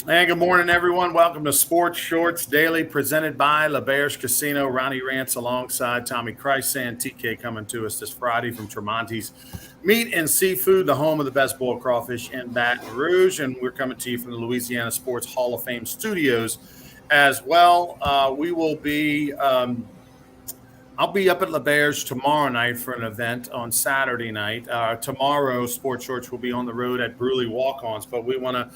And good morning, everyone. Welcome to Sports Shorts Daily, presented by LaBear's Casino. Ronnie Rance alongside Tommy Krysan. TK coming to us this Friday from Tremonti's Meat and Seafood, the home of the best boiled crawfish in Baton Rouge. And we're coming to you from the Louisiana Sports Hall of Fame studios as well. We will be I'll be up at LaBear's tomorrow night for an event on Saturday night. Tomorrow, Sports Shorts will be on the road at Bruley Walk-Ons, but we want to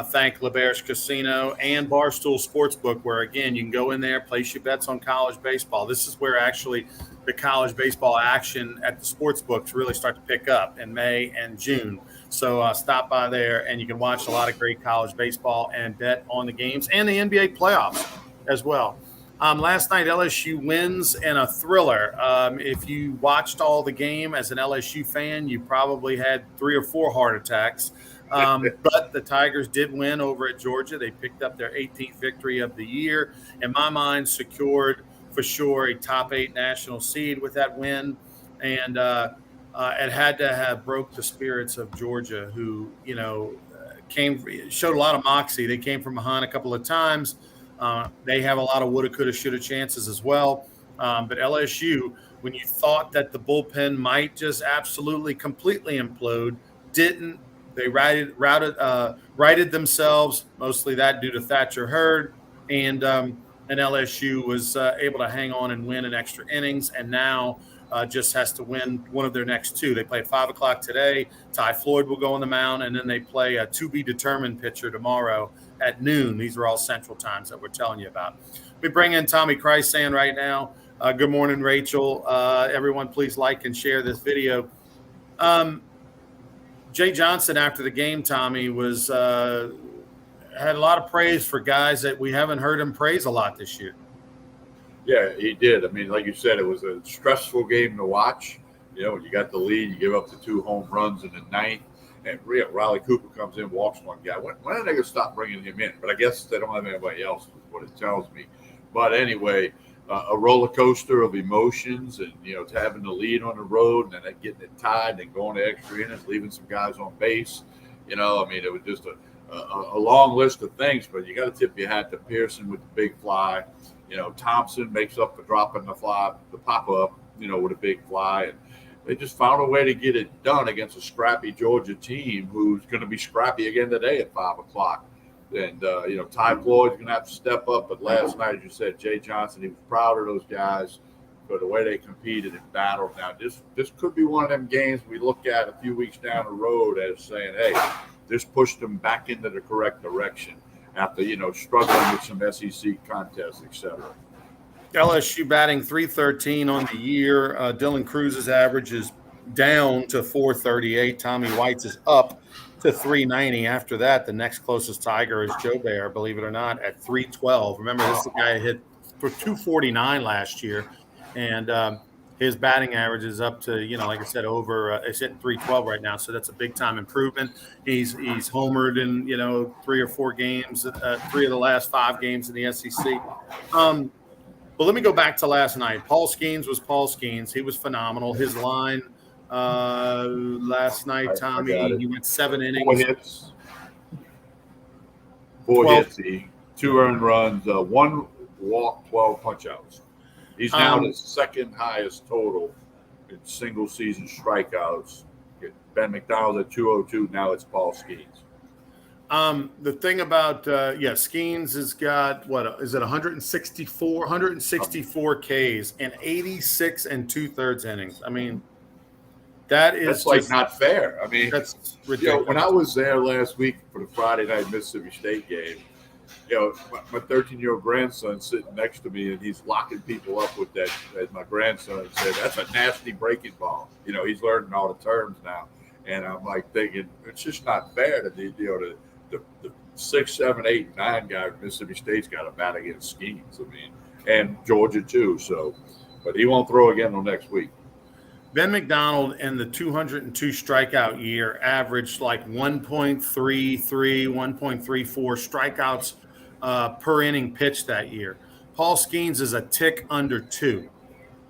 thank LaBear's Casino and Barstool Sportsbook, where, again, you can go in there, place your bets on college baseball. This is where actually the college baseball action at the sports books really start to pick up in May and June. So stop by there, and you can watch a lot of great college baseball and bet on the games and the NBA playoffs as well. Last night, LSU wins in a thriller. If you watched all the game as an LSU fan, you probably had 3 or 4 heart attacks. But the Tigers did win over at Georgia. They picked up their 18th victory of the year. In my mind, secured for sure a top 8 national seed with that win. And it had to have broke the spirits of Georgia, who, showed a lot of moxie. They came from behind a couple of times. They have a lot of woulda, coulda, shoulda chances as well. But LSU, when you thought that the bullpen might just absolutely, completely implode, didn't. They righted themselves, mostly that due to Thatcher Hurd. And LSU was able to hang on and win in extra innings, and now just has to win one of their next 2. They play at 5 o'clock today. Ty Floyd will go on the mound, and then they play a to-be-determined pitcher tomorrow at noon. These are all central times that we're telling you about. We bring in Tommy Krysan right now. Good morning, Rachel. Everyone, please like and share this video. Jay Johnson, after the game, Tommy, was had a lot of praise for guys that we haven't heard him praise a lot this year. Yeah, he did. I mean, like you said, it was a stressful game to watch. When you got the lead, you give up the 2 home runs in the ninth, and Riley Cooper comes in, walks one guy. When are they going to stop bringing him in? But I guess they don't have anybody else, is what it tells me. But anyway, a roller coaster of emotions, and to having the lead on the road, and then getting it tied, and going to extra innings, leaving some guys on base. It was just a long list of things. But you got to tip your hat to Pearson with the big fly. Thompson makes up for dropping the pop up, with a big fly. And they just found a way to get it done against a scrappy Georgia team who's going to be scrappy again today at 5 o'clock. And, Ty Floyd's going to have to step up. But last night, as you said, Jay Johnson, he was proud of those guys for the way they competed and battled. Now, this could be one of them games we look at a few weeks down the road as saying, hey, this pushed them back into the correct direction after, struggling with some SEC contests, etc. LSU batting .313 on the year. Dylan Cruz's average is down to .438. Tommy White's is up to .390. After that, the next closest Tiger is Joe Bear, believe it or not, at .312. Remember, this is the guy who hit for .249 last year. And his batting average is up to, like I said, it's hitting .312 right now. So that's a big time improvement. He's homered in, 3 or 4 games, 3 of the last 5 games in the SEC. But let me go back to last night. Paul Skeens was Paul Skeens. He was phenomenal. His line last night, Tommy, he went 7 innings. 4 hits. 4 hits, 2 earned runs, 1 walk, 12 punch-outs. He's now the second highest total in single season strikeouts. Ben McDonald at 202. Now it's Paul Skeens. The thing about Skeens has got 164 Ks and 86 2/3 innings. I mean, that's like not fair. I mean, that's ridiculous. When I was there last week for the Friday night Mississippi State game, my 13-year-old grandson sitting next to me, and he's locking people up with that. As my grandson said, that's a nasty breaking ball. He's learning all the terms now, and I'm like thinking it's just not fair to the 6, 7, 8, 9 guy from Mississippi State's got a bat against Skeens. I mean, and Georgia too. So, but he won't throw again until next week. Ben McDonald in the 202 strikeout year averaged like 1.33, 1.34 strikeouts per inning pitched that year. Paul Skeens is a tick under 2.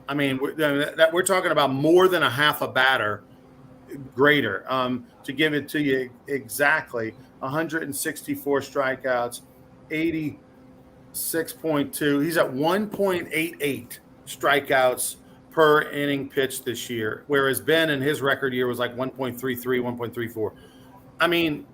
I mean, we're talking about more than a half a batter greater. to give it to you exactly, 164 strikeouts, 86.2. He's at 1.88 strikeouts per inning pitched this year, whereas Ben in his record year was like 1.33, 1.34. I mean,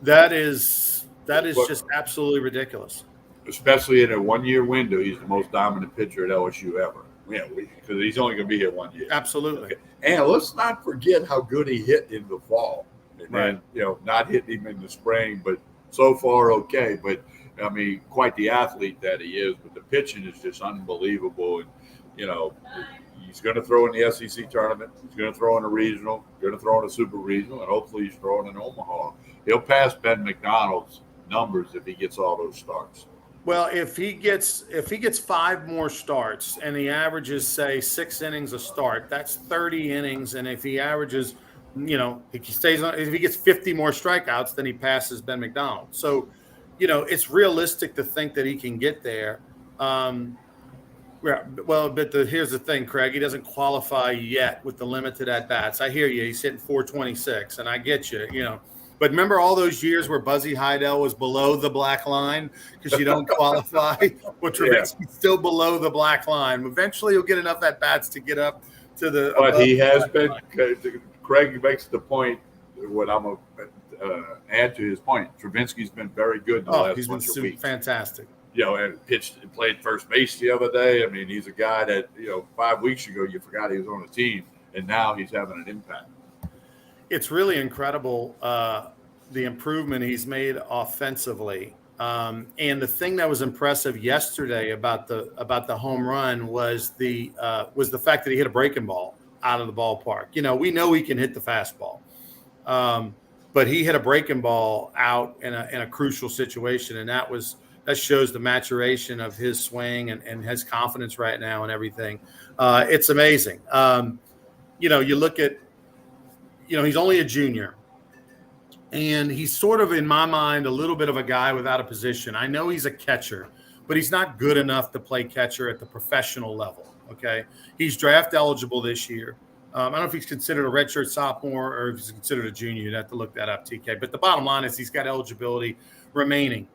that is just absolutely ridiculous. Especially in a 1 year window, he's the most dominant pitcher at LSU ever. Yeah, because he's only going to be here 1 year. Absolutely. Okay. And let's not forget how good he hit in the fall. And Right. then, not hitting him in the spring, but so far okay. But I mean, quite the athlete that he is. But the pitching is just unbelievable. And he's going to throw in the SEC tournament. He's going to throw in a regional. Going to throw in a super regional, and hopefully he's throwing in Omaha. He'll pass Ben McDonald's numbers if he gets all those starts. Well, if he gets 5 more starts and he averages, say, 6 innings a start, that's 30 innings. And if he averages, if he gets 50 more strikeouts, then he passes Ben McDonald. So, it's realistic to think that he can get there. Well, but here's the thing, Craig. He doesn't qualify yet with the limited at bats. I hear you. He's hitting 426, and I get you. But remember all those years where Buzzy Heidel was below the black line because you don't qualify? Well, Travinsky's still below the black line. Eventually, he'll get enough at bats to get up to the. But he has been. Craig makes the point. What I'm going to add to his point. Travinsky's been very good in the last bunch of weeks. Fantastic. And pitched and played first base the other day. I mean, he's a guy that 5 weeks ago you forgot he was on the team, and now he's having an impact. It's really incredible the improvement he's made offensively. And the thing that was impressive yesterday about the home run was the fact that he hit a breaking ball out of the ballpark. We know he can hit the fastball, but he hit a breaking ball out in a crucial situation, and that shows the maturation of his swing and his confidence right now and everything. It's amazing. You look at. He's only a junior, and he's sort of, in my mind, a little bit of a guy without a position. I know he's a catcher, but he's not good enough to play catcher at the professional level, okay? He's draft eligible this year. I don't know if he's considered a redshirt sophomore or if he's considered a junior. You'd have to look that up, TK. But the bottom line is he's got eligibility remaining.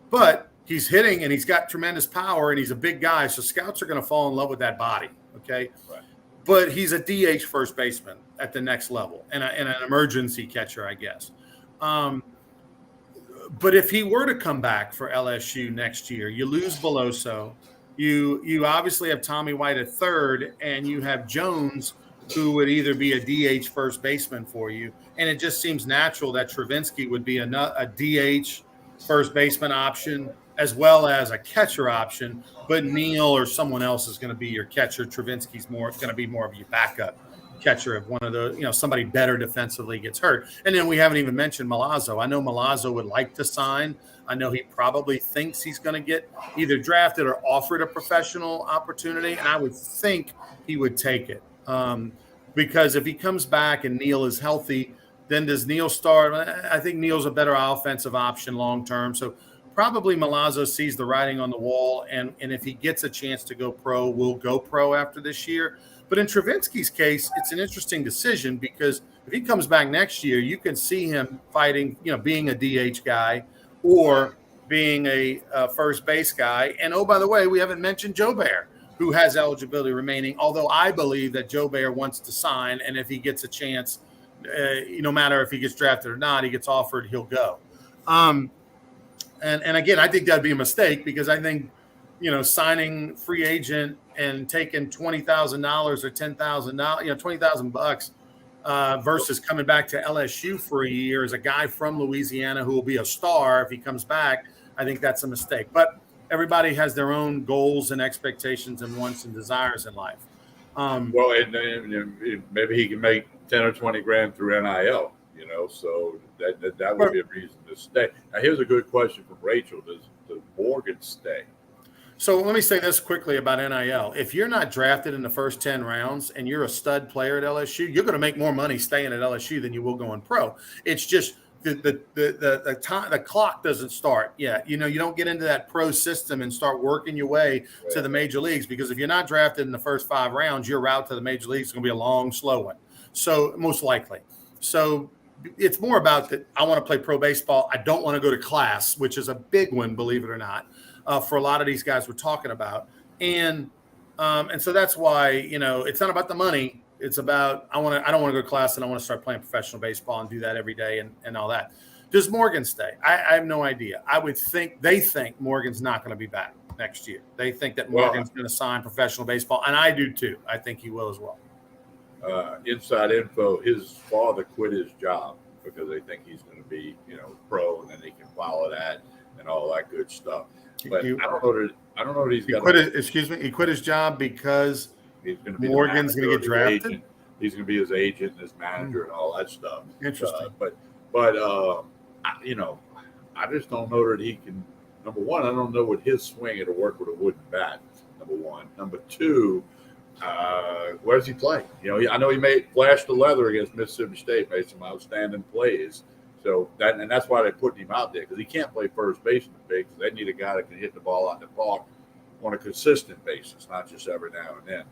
But he's hitting, and he's got tremendous power, and he's a big guy, so scouts are going to fall in love with that body, okay? Right. But he's a DH first baseman at the next level and an emergency catcher, I guess. But if he were to come back for LSU next year, you lose Beloso. You obviously have Tommy White at third, and you have Jones, who would either be a DH first baseman for you. And it just seems natural that Travinsky would be a DH first baseman option as well as a catcher option, but Neal or someone else is going to be your catcher. Travinsky's going to be more of your backup catcher if one of the, somebody better defensively gets hurt. And then we haven't even mentioned Milazzo. I know Milazzo would like to sign. I know he probably thinks he's going to get either drafted or offered a professional opportunity, and I would think he would take it. Because if he comes back and Neal is healthy, then does Neal start? I think Neal's a better offensive option long-term. So probably Milazzo sees the writing on the wall, and if he gets a chance to go pro, will go pro after this year. But in Travinsky's case, it's an interesting decision because if he comes back next year, you can see him fighting, being a DH guy or being a first base guy. And, oh, by the way, we haven't mentioned Joe Bear, who has eligibility remaining, although I believe that Joe Bear wants to sign, and if he gets a chance, no matter if he gets drafted or not, he gets offered, he'll go. And again, I think that'd be a mistake because I think, signing free agent and taking $20,000 or $10,000, $20,000 versus coming back to LSU for a year as a guy from Louisiana who will be a star if he comes back, I think that's a mistake. But everybody has their own goals and expectations and wants and desires in life. Well, and maybe he can make 10 or 20 grand through NIL, so that would be a reason to stay. Now, here's a good question from Rachel. Does Morgan stay? So let me say this quickly about NIL. If you're not drafted in the first 10 rounds and you're a stud player at LSU, you're going to make more money staying at LSU than you will going pro. It's just the clock doesn't start yet. You don't get into that pro system and start working your way to the major leagues, because if you're not drafted in the first 5 rounds, your route to the major leagues is going to be a long, slow one. So most likely. So it's more about that I want to play pro baseball. I don't want to go to class, which is a big one, believe it or not, for a lot of these guys we're talking about. And so that's why, it's not about the money. It's about I don't want to go to class and I want to start playing professional baseball and do that every day and all that. Does Morgan stay? I have no idea. They think Morgan's not going to be back next year. They think that Morgan's going to sign professional baseball, and I do too. I think he will as well. Inside info, his father quit his job because they think he's going to be, pro, and then they can follow that and all that good stuff. But I don't know that he's got. He quit his job because he's going to be Morgan's going to get drafted. Agent. He's going to be his agent and his manager and all that stuff. Interesting. I just don't know that he can. Number one, I don't know what his swing it'll work with a wooden bat. Number one. Number two, where does he play? I know he flashed the leather against Mississippi State, made some outstanding plays. So that's why they're putting him out there, because he can't play first base in the bigs. They need a guy that can hit the ball out in the park on a consistent basis, not just every now and then.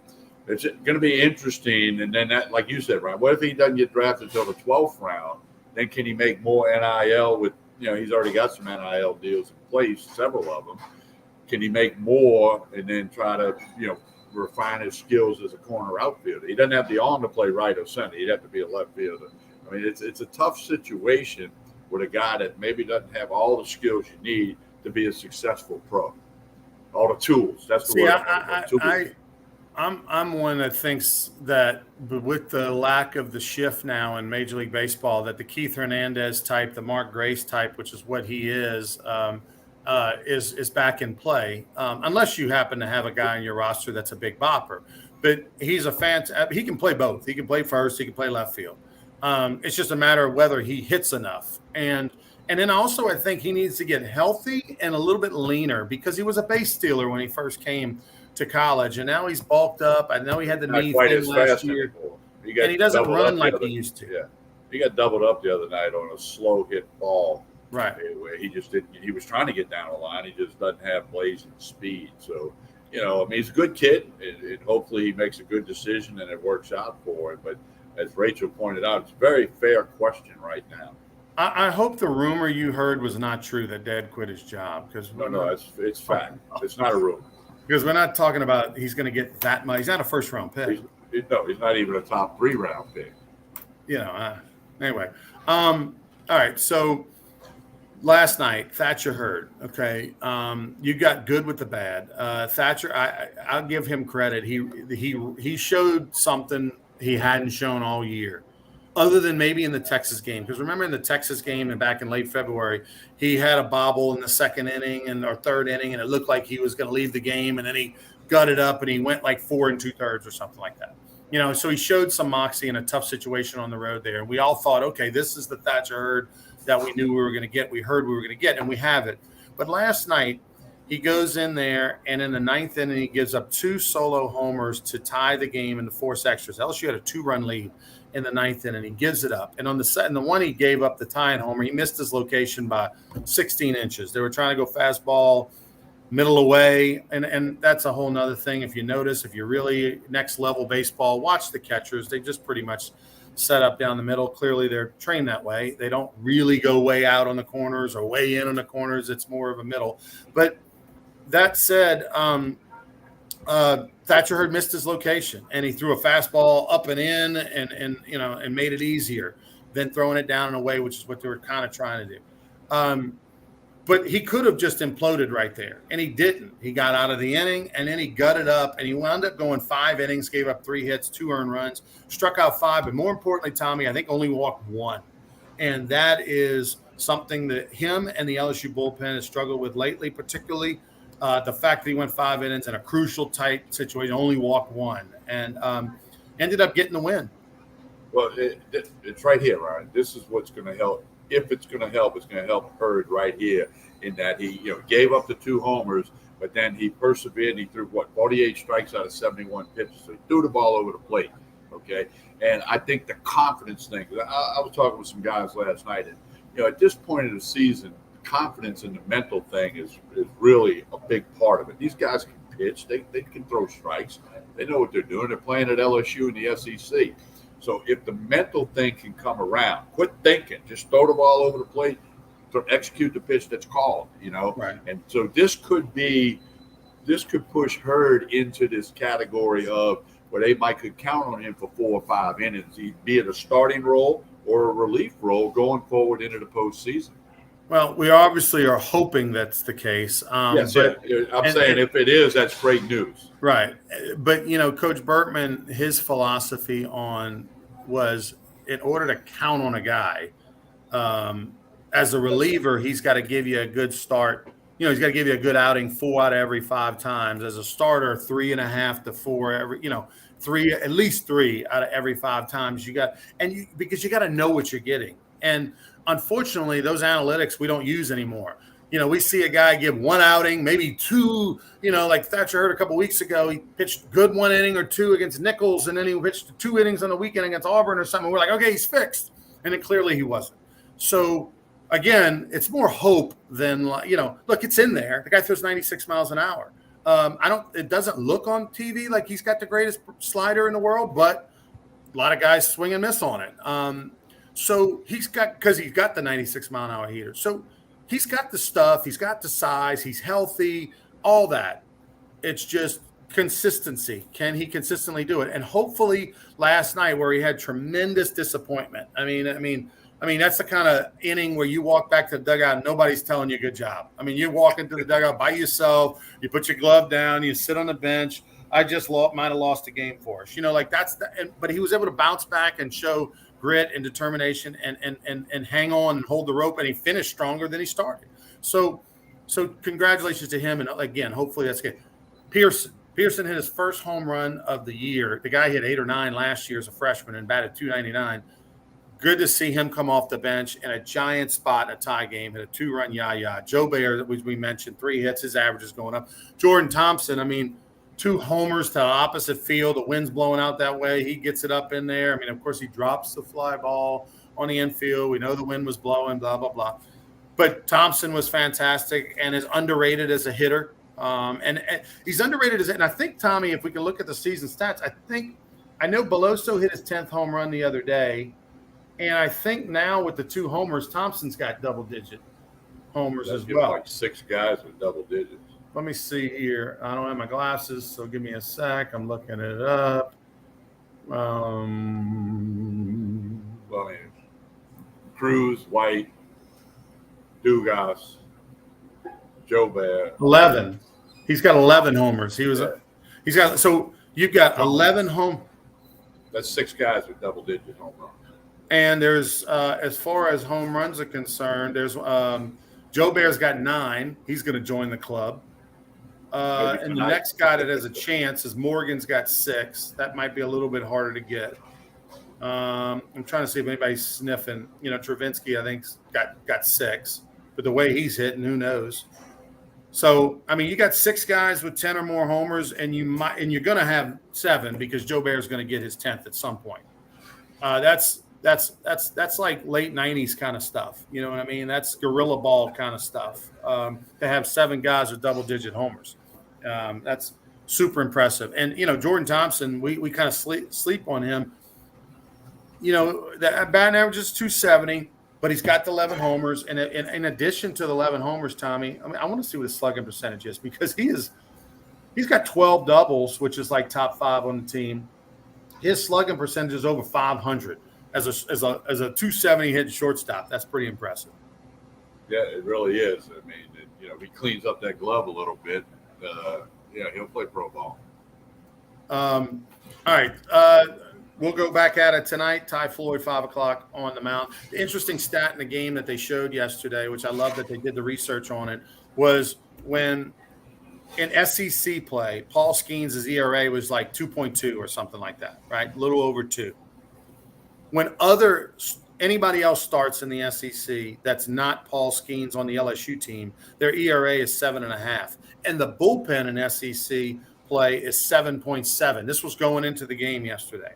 It's going to be interesting. And then that, like you said, Ryan, what if he doesn't get drafted until the 12th round? Then can he make more NIL with, he's already got some NIL deals in place, several of them. Can he make more and then try to, refine his skills as a corner outfielder? He doesn't have the arm to play right or center. He'd have to be a left fielder. I mean, it's a tough situation with a guy that maybe doesn't have all the skills you need to be a successful pro. All the tools. That's the word. I'm one that thinks that with the lack of the shift now in Major League Baseball, that the Keith Hernandez type, the Mark Grace type, which is what he is back in play, unless you happen to have a guy on your roster that's a big bopper. But he's he can play both. He can play first. He can play left field. It's just a matter of whether he hits enough. And then also I think he needs to get healthy and a little bit leaner, because he was a base stealer when he first came to college, and now he's bulked up. I know he had the knee thing last year, and he doesn't run like he used to. Yeah, he got doubled up the other night on a slow hit ball. Right. Where he just didn't. He was trying to get down the line. He just doesn't have blazing speed. So, he's a good kid, and hopefully he makes a good decision and it works out for him. But as Rachel pointed out, it's a very fair question right now. I hope the rumor you heard was not true that Dad quit his job, because it's fact. It's not a rumor. Because we're not talking about he's going to get that much. He's not a first-round pick. He's not even a top 3-round pick. Anyway. All right, so last night, Thatcher Hurd, okay, you got good with the bad. Thatcher, I'll give him credit. He showed something he hadn't shown all year, other than maybe in the Texas game. Because remember in the Texas game and back in late February, he had a bobble in the second inning or third inning, and it looked like he was going to leave the game, and then he gutted up and he went like 4 2/3 or something like that. So he showed some moxie in a tough situation on the road there. And we all thought, okay, this is the Thatcher Hurd that we knew we were going to get. We heard we were going to get, and we have it. But last night, he goes in there, and in the 9th inning, he gives up 2 solo homers to tie the game and to force extras. LSU had a 2-run lead in the 9th inning. He gives it up. And on the one he gave up, the tying homer, he missed his location by 16 inches. They were trying to go fastball, middle away, and that's a whole nother thing. If you notice, if you're really next level baseball, watch the catchers. They just pretty much set up down the middle. Clearly they're trained that way. They don't really go way out on the corners or way in on the corners. It's more of a middle. But that said, Thatcher Hurd missed his location, and he threw a fastball up and in and made it easier than throwing it down and away, which is what they were kind of trying to do. But he could have just imploded right there, and he didn't. He got out of the inning, and then he gutted up, and he wound up going 5 innings, gave up 3 hits, 2 earned runs, struck out 5, but more importantly, Tommy, I think only walked 1. And that is something that him and the LSU bullpen has struggled with lately, particularly the fact that he went 5 innings in a crucial, tight situation, only walked 1, and ended up getting the win. Well, it's right here, Ryan. This is what's going to help. If it's going to help, it's going to help Hurd right here, in that he gave up the 2 homers, but then he persevered and he threw 48 strikes out of 71 pitches. So he threw the ball over the plate. Okay. And I think the confidence thing, I was talking with some guys last night, and at this point of the season, confidence in the mental thing is really a big part of it. These guys can pitch, they can throw strikes, they know what they're doing. They're playing at LSU in the SEC. So if the mental thing can come around, quit thinking, just throw the ball over the plate, to execute the pitch that's called, Right. And so this could push Hurd into this category of where they might could count on him for 4 or 5 innings, be it a starting role or a relief role going forward into the postseason. Well, we obviously are hoping that's the case. Yes, but I'm saying if it is, that's great news. right. But Coach Bertman, his philosophy was in order to count on a guy, as a reliever, he's got to give you a good start. He's got to give you a good outing 4 out of every 5 times. As a starter, 3.5 to 4 every, at least 3 out of every 5 times because you got to know what you're getting. And unfortunately, those analytics we don't use anymore. We see a guy give 1 outing, maybe 2, like Thatcher Hurd a couple weeks ago. He pitched good 1 inning or 2 against Nichols, and then he pitched 2 innings on the weekend against Auburn or something. We're like, okay, he's fixed. And then clearly he wasn't. So, again, it's more hope than, look, it's in there. The guy throws 96 miles an hour. It doesn't look on TV like he's got the greatest slider in the world, but a lot of guys swing and miss on it. So because he's got the 96 mile an hour heater. So he's got the stuff, he's got the size, he's healthy, all that. It's just consistency. Can he consistently do it? And hopefully last night where he had tremendous disappointment. I mean, that's the kind of inning where you walk back to the dugout and nobody's telling you good job. I mean, you walk into the dugout by yourself, you put your glove down, you sit on the bench. I just might have lost a game for us. But he was able to bounce back and show grit and determination and hang on and hold the rope, and he finished stronger than he started. So congratulations to him. And again, hopefully that's good. Pearson hit his first home run of the year. The guy hit 8 or 9 last year as a freshman and batted .299. Good to see him come off the bench in a giant spot in a tie game, hit a 2-run yaya. Joe Bayer, which we mentioned, 3 hits, his average is going up. Jordan Thompson, 2 homers to the opposite field. The wind's blowing out that way. He gets it up in there. Of course, he drops the fly ball on the infield. We know the wind was blowing, blah, blah, blah. But Thompson was fantastic and is underrated as a hitter. And he's underrated and I think, Tommy, if we can look at the season stats, I know Beloso hit his 10th home run the other day. And I think now with the 2 homers, Thompson's got double-digit homers as well. Like 6 guys with double digits. Let me see here. I don't have my glasses, so give me a sec. I'm looking it up. Cruz, White, Dugas, Joe Bear. 11. He's got 11 homers. So you've got 11 home. That's 6 guys with double-digit home runs. And there's, as far as home runs are concerned, there's Joe Bear's got 9. He's going to join the club. And the next guy that has a chance is Morgan's got 6. That might be a little bit harder to get. I'm trying to see if anybody's sniffing. Travinsky, I think, got 6. But the way he's hitting, who knows? So, you got 6 guys with 10 or more homers, and you're going to have 7 because Joe Bear's going to get his 10th at some point. That's like late 90s kind of stuff. You know what I mean? That's gorilla ball kind of stuff. To have 7 guys with double-digit homers. That's super impressive. And, Jordan Thompson, we kind of sleep on him. The batting average is .270, but he's got the 11 homers. And in addition to the 11 homers, Tommy, I want to see what his slugging percentage is because he's got 12 doubles, which is like top 5 on the team. His slugging percentage is over 500 as a .270 hitting shortstop. That's pretty impressive. Yeah, it really is. He cleans up that glove a little bit. He'll play pro ball. All right. We'll go back at it tonight. Ty Floyd, 5 o'clock on the mound. The interesting stat in the game that they showed yesterday, which I love that they did the research on it, was when in SEC play, Paul Skeens' ERA was like 2.2 or something like that, right? A little over 2. When anybody else starts in the SEC that's not Paul Skeens on the LSU team, their ERA is 7.5. And the bullpen in SEC play is 7.7. This was going into the game yesterday.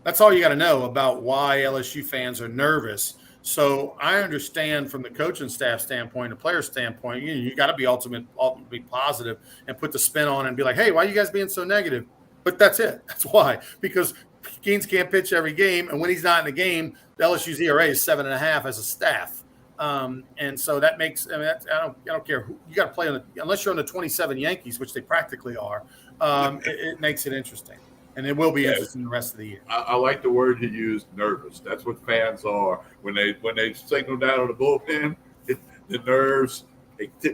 That's all you got to know about why LSU fans are nervous. So I understand from the coaching staff standpoint, the player standpoint, you got to be ultimately positive and put the spin on and be like, hey, why are you guys being so negative? But that's it. That's why. Because Skeens can't pitch every game, and when he's not in the game, the LSU's ERA is 7.5 as a staff. And so that makes, I mean, I don't care who you got to play on unless you're on the 27 Yankees, which they practically are. It makes it interesting, and it will be interesting the rest of the year. I like the word you used, nervous. That's what fans are when they signal down on the bullpen. The nerves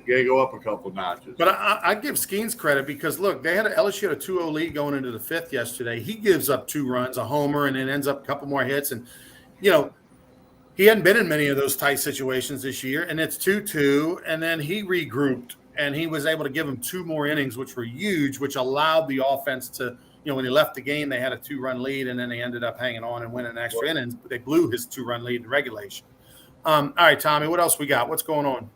they go up a couple notches. But I give Skeens credit because look, they had LSU had a 2-0 lead going into the 5th yesterday. He gives up 2 runs, a homer, and then ends up a couple more hits, and he hadn't been in many of those tight situations this year, and it's 2-2, and then he regrouped, and he was able to give him 2 more innings, which were huge, which allowed the offense to, when he left the game, they had a 2-run lead, and then they ended up hanging on and winning extra innings, but they blew his 2-run lead in regulation. All right, Tommy, what else we got? What's going on?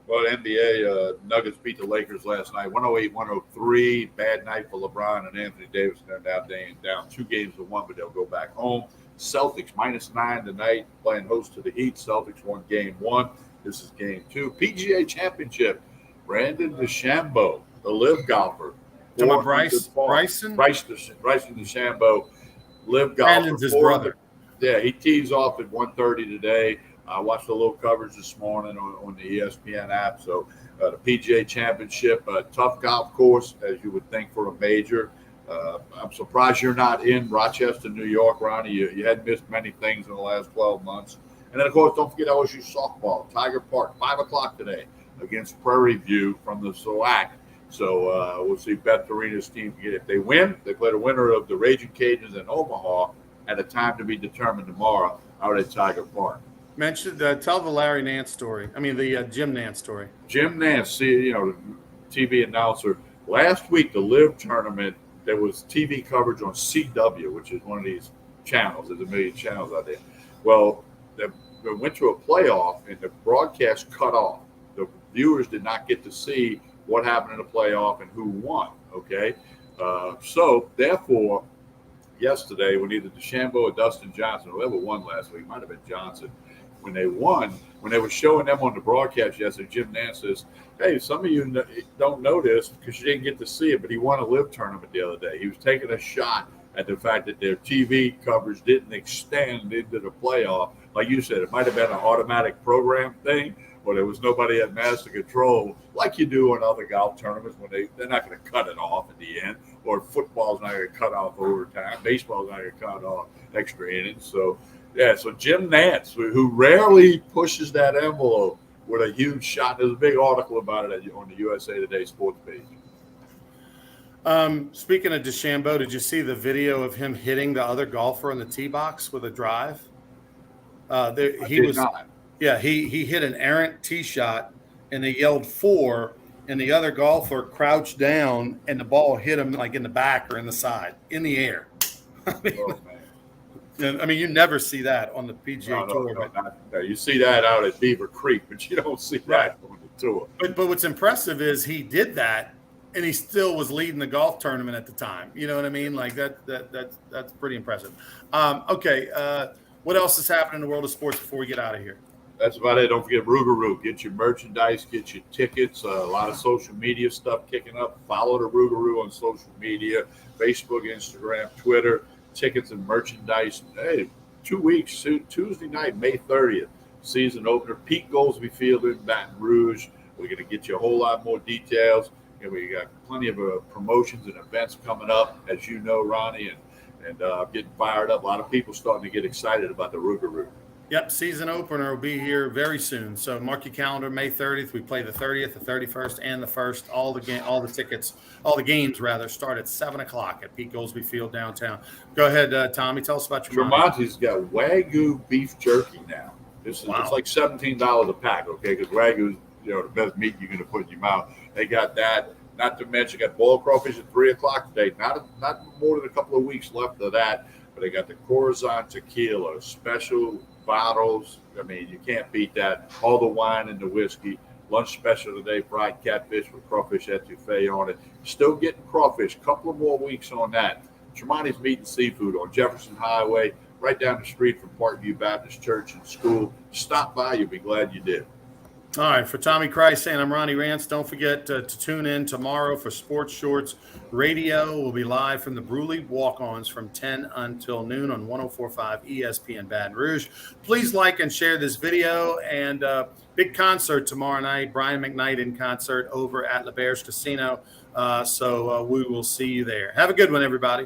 Well, NBA Nuggets beat the Lakers last night, 108-103. Bad night for LeBron and Anthony Davis. They're now down 2 games to 1, but they'll go back home. Celtics -9 tonight, playing host to the Heat. Celtics won game 1. This is game 2. PGA Championship. Brandon DeChambeau, the live golfer. Bryson DeChambeau, live golfer. Brandon's his brother. Yeah, he tees off at 1:30 today. I watched a little coverage this morning on the ESPN app. So the PGA Championship, a tough golf course, as you would think for a major. I'm surprised you're not in Rochester, New York, Ronnie. You hadn't missed many things in the last 12 months. And then, of course, don't forget LSU softball, Tiger Park, 5 o'clock today against Prairie View from the SWAC. So we'll see Beth Arena's team get. If they win, they play the winner of the Raging Cajuns in Omaha at a time to be determined tomorrow out at Tiger Park. Tell the Larry Nance story. I mean, the Jim Nance story. Jim Nance, the TV announcer. Last week, the LIV tournament, there was TV coverage on CW, which is one of these channels. There's a million channels out there. Well, they went to a playoff, and the broadcast cut off. The viewers did not get to see what happened in the playoff and who won, okay? So, therefore, yesterday, when either DeChambeau or Dustin Johnson, whoever won last week, might have been Johnson, when they won, when they were showing them on the broadcast yesterday, Jim Nance says, hey, some of you don't know this because you didn't get to see it, but he won a LIV tournament the other day. He was taking a shot at the fact that their TV coverage didn't extend into the playoff. Like you said, it might have been an automatic program thing, or there was nobody at master control like you do in other golf tournaments when they're not going to cut it off at the end, or football's not going to cut off overtime, baseball's not going to cut off extra innings. So Jim Nance, who rarely pushes that envelope with a huge shot. There's a big article about it on the USA Today sports page. Speaking of DeChambeau, did you see the video of him hitting the other golfer in the tee box with a drive? He hit an errant tee shot, and they yelled 4, and the other golfer crouched down, and the ball hit him like in the back or in the side, in the air. I mean, you never see that on the PGA Tour. No, you see that out at Beaver Creek, but you don't see that on the tour. But what's impressive is he did that, and he still was leading the golf tournament at the time. You know what I mean? Like that's pretty impressive. What else is happening in the world of sports before we get out of here? That's about it. Don't forget Rougarou. Get your merchandise, get your tickets. A lot of social media stuff kicking up. Follow the Rougarou on social media, Facebook, Instagram, Twitter. Tickets and merchandise. Hey, 2 weeks, Tuesday night, May 30th, season opener. Pete Goolsbee Field in Baton Rouge. We're going to get you a whole lot more details. And we got plenty of promotions and events coming up, as you know, Ronnie, and getting fired up. A lot of people starting to get excited about the Rougarou. Yep, season opener will be here very soon. So mark your calendar, May 30th. We play the 30th, the 31st, and the 1st. All the games start at 7 o'clock at Pete Goolsbee Field downtown. Go ahead, Tommy. Tell us about Tremonti's got Wagyu beef jerky now. It's like $17 a pack, okay? Because Wagyu is the best meat you're going to put in your mouth. They got that. Not to mention, got boiled crawfish at 3 o'clock today. Not more than a couple of weeks left of that. But they got the Corazon tequila, special bottles. I mean, you can't beat that. All the wine and the whiskey. Lunch special today, fried catfish with crawfish etouffee on it. Still getting crawfish. A couple of more weeks on that. Tremonti's Meat and Seafood on Jefferson Highway, right down the street from Parkview Baptist Church and School. Stop by. You'll be glad you did. All right, for Tommy Christ and I'm Ronnie Rance. Don't forget to tune in tomorrow for Sports Shorts Radio. We'll be live from the Bruley Walk-Ons from 10 until noon on 104.5 ESPN Baton Rouge. Please like and share this video. And big concert tomorrow night. Brian McKnight in concert over at LeBair's Casino. So we will see you there. Have a good one, everybody.